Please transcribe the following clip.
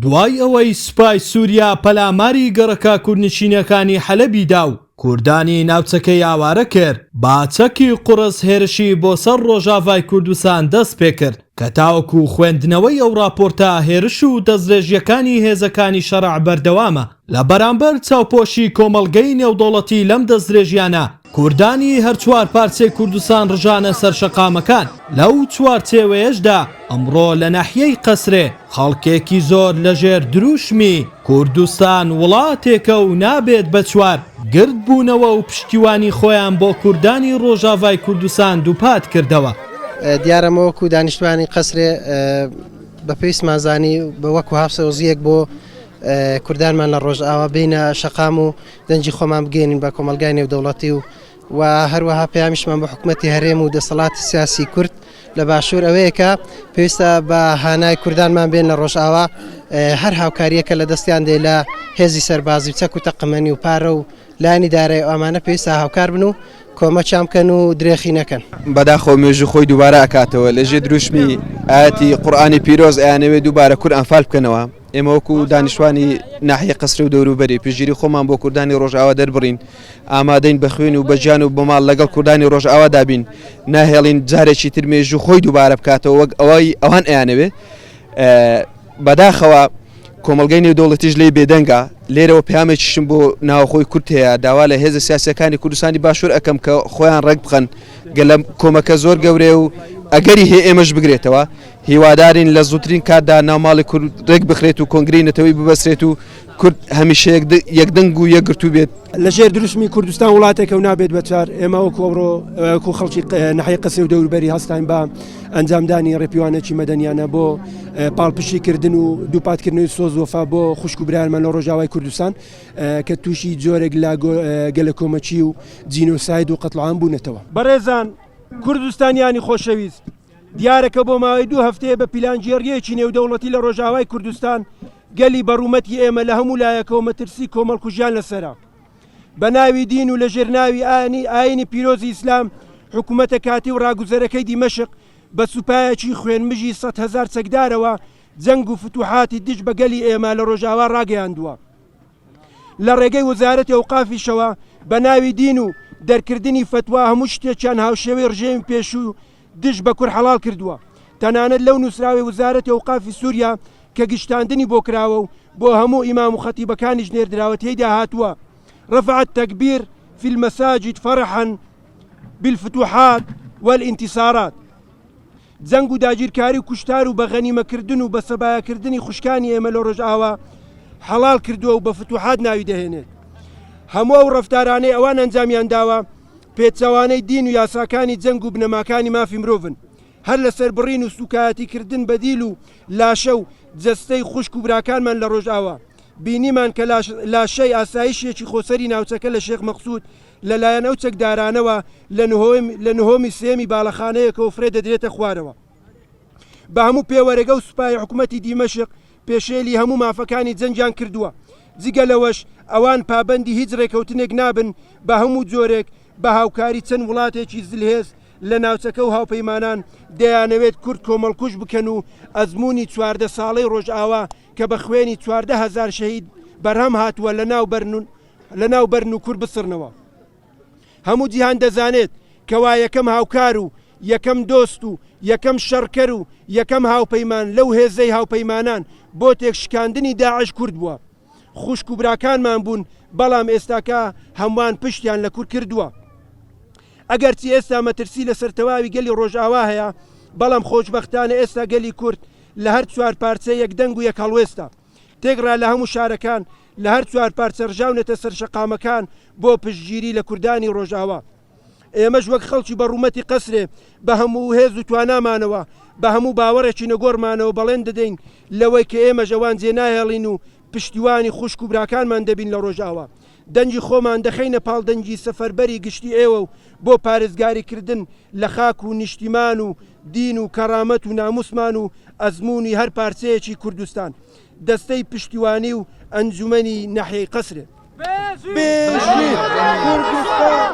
دوای ئەوەی سوپای سووریا پەلاماری گەڕەکە کوردنشینەکانی حەلەبی دا و کوردانی ناوچەکەی ئاوارە کرد، باچەکی قوڕس هێرشی بۆ سەر ڕۆژاوای کوردستان دەست پێ کرد کە تاوەکو خوێندنەوەی ئەو راپۆرتە هێرش و دەستدرێژیەکانی هێزەکانی شەرع بەردەوامە لە بەرامبەر چاوپۆشی کۆمەڵگەی نێودەوڵەتی لەم دەستدرێژیانە. کوردانی هەر چوار پارچەی کوردستان ڕژانە سەر شەقامەکان. لەو چوارچێوەیەشدا ئەمڕۆ لە ناحیەی قەسرێ خەڵکێکی زۆر لەژێر دروشمی کوردستان وڵاتێکە و نابێت بە چوار گرد بوونەوە و پشتیوانی خۆیان بۆ کوردانی ڕۆژاوای کوردستان دووپات کردەوە. دیارەمەوەکو دانیشتوانی قەسرێ بە پێویست مازانی بە وەکو هاوسەوزیەک بۆ کوردانمان لە ڕۆژئاوا بینە شەقام و دەنجی خۆمان بگەێنین بە کۆمەلگای نێودەوڵەتی و هەروەها پەیامیشمان بە حکوومەتی هەرێم و دەسەڵاتی سیاسی کورد لە باشوور ئەوەیەکە پێویستە بە هانای کوردانمان بێن لە ڕۆژئاوا هەر هاوکاریەکە لە دەستیان دێ لە هێزی سەربازی و چەک و تەقەمەنی و پارە و لانی دارای ئەمانە پێویستە هاوکار بن و کۆمەچام بکەن و درێخی نەکەن. بەداخەوە مێژوو خۆی دووبارە ئەکاتەوە لەژێ دروشمی ئاەتی قورئانی پیرۆز ئەیانەوێت دووبارە کورد ئەنفال بکەنەوە. ئێمە وەکو دانیشتوانی ناحیە قەسر و دەوروبەری پشگیری خۆمان بۆ کوردانی ڕۆژئاوا دەربڕین، ئامادەین بە خوێن و بەجیان و بەماڵ لەگەڵ کوردانی ڕۆژئاوا دابین، ناهێڵین جارێکی تر مێژوو خۆی دووبارە بکاتەوە وەک ئەوەی ئەوان ئەیانەوێ. بەداخەوە کۆمەلگەی نێودەوڵەتیش لێ بێدەنگە. لێرەوە پامێکیشم بۆ ناوخۆی کورد هەیە، داوا لە هێزە سیاسەکانی کوردستانی باشوور ئەەکەم کە خۆیان ڕێک بخەن گەلە کۆمەکە زۆر گەورێ و ئەگەری هەیە ئێمەش بگرێتەوە. هیوادارین لە زووترین کاتدا ناوماڵی کورد ڕێک بخرێت و کۆنگرەی نەتەوەی ببەسرێت و کورد هەمیشە یەکدەنگ و یەکگرتوو بێت. لەژێر دروشمی کوردستان وڵاتێکە و نابێت بەچار. ئێمە وەکو ئەوڕۆ وەکو خەڵکی ناحیە قەسر و دەوروبەری هەستین بە ئەنجامدانی ڕێپیوانێکی مەدەنیانە بۆ پاڵپشتیکردن و دووپاتکردنەوەی سۆز وەفا بۆ خوشک و برایانمان لە ڕۆژاوای کوردستان کە تووشی جۆرێک لە گەلە کۆمەچی و جینۆساید و قەتڵعام بوونەتەوە. بەڕێزان کوردستانیانی خۆشەویست، دیارەکە بۆ ماوەی 2 هەفتەیە بە پیلانجیێریەکی نێودەوڵەتی لە ڕۆژاوای کوردستان گەلی بەڕوومەتی ئێمە لە هەموو لایەکەوە مەترسی کۆمەڵکوژیان لەسەرا. بە ناوی دین و لە ژێرناوی ئاینی پیرۆزی ئیسلام حکوومەتە کاتی و ڕاگوزەرەکەی دیمەشق بە سوپایەکی خوێنمژی 100,000 چەکدارەوە جەنگ و فتوحاتی دژ بە گەلی ئێمە لە ڕۆژاوا ڕاگەیاندووە. لە ڕێگەی وەزارەتی ئەوقافیشەوە بە ناوی دین و دەرکردنی فتوا هەموو شتێکیان هاوشێوەی ڕژێمی پێشوو دژ بە کورد حەڵال کردووە. تەنانەت لەو نووسراوی وەزارەتی ئەوقافی سووریا کە گشتاندنی بۆ کراوە و بۆ هەموو ئیمام و خەتیبەکانیش نێردراوە تێیدا هاتووە: رفع التكبير في المساجد فرحا بالفتوحات والانتصارات. جەنگ و داگیرکاری و کوشتار و بە غەنیمەکردن و بە سەبایەکردنی خوشکانی ئێمە لە ڕۆژئاوا حەڵال کردووە و بە فتوحات ناوی دەهێنێت. هەموو ئەو ڕەفتارانەی ئەوان ئەنجامیان داوە پێچەوانەی دین و یاساکانی جەنگ و بنەماکانی مافی مرۆڤن، هەر لەسەر بڕین و سوکایەتیکردن بەدیل و لاشە و جەستەی خوشک و براکانمان لە ڕۆژئاوا. بینیمان کە لاشەی ئاسایشێکی خۆسەری ناوچەکە لە شێخ مەقسوود لەلایەن ئەو چەکدارانەوە لە نهۆمی سێمی باڵەخانەیەکەوە فرێ دەدرێتە خوارەوە. بە هەموو پێوەرەگە و سوپای حکوومەتی دیمەشق پێشێلی هەموو مافەکانی جەنجان کردووە. جگە لەوەش ئەوان پابەندی هیچ ڕێکەوتنێک نابن بە هەموو جۆرێک بە هاوکاری چەند وڵاتێکی زلهێز لە ناوچەکە و هاوپەیمانان دەیانەوێت کورد کۆمەڵکوژ بکەن و ئەزمموی 14 ساڵەی ڕۆژئاوا کە بە خوێنی 14,000 شەهید بەرهەم هاتووە لە ناو بەرن و کورد بسڕنەوە. هەموو جیهان دەزانێت کەوا یەکەم هاوکار و یەکەم دۆست و یەکەم شەڕکەر و یەکەم هاوپەیمان لەو هێزەی هاوپەیمانان بۆ تێکشکاندنی داعش کورد بووە. خوشک و براکانمان بوون، بەڵام ئێستاکە هەمووان پشتیان لە کورد کردووە. ئەگەرچی ئێستا مەترسی لە سەرتەواوی گەلی ڕۆژئاوا هەیە، بەڵام خۆشبەختانە ئێستا گەلی کورد لە هەر چوار پارچە یەکدەنگ و یەک هەڵوێستە. تێگرا لە هەموو شارەکان لە هەر چوار پارچە ڕژاونێتە سەر شەقامەکان بۆ پشتگیری لە کوردانی ڕۆژئاوا. ئێمەش وەک خەڵکی بەڕوومەتی قەسرێ بە هەموو هێز و توانامانەوە بە هەموو باوەڕێکی نەگۆڕمانەوە بەڵێن دەدەین لەوەی کە ئێمە ژەوان جێ ناهێڵین و پشتیوانی خوشک و براکانمان دەبین لە ڕۆژئاوا. دەنجی خۆمان دەخینە پاڵدەنجی سەفەربەری گشتی ئێوە و بۆ پارێزگاریکردن لە خاک و نیشتیمان و دین و کەرامەت و ناموسمان و ئەزمموی هەر پارچەیەکی کوردستان. دەستەی پشتیوانی و ئەنجومەنی ناحیەی قەسرێ. بێژنی کوردستان!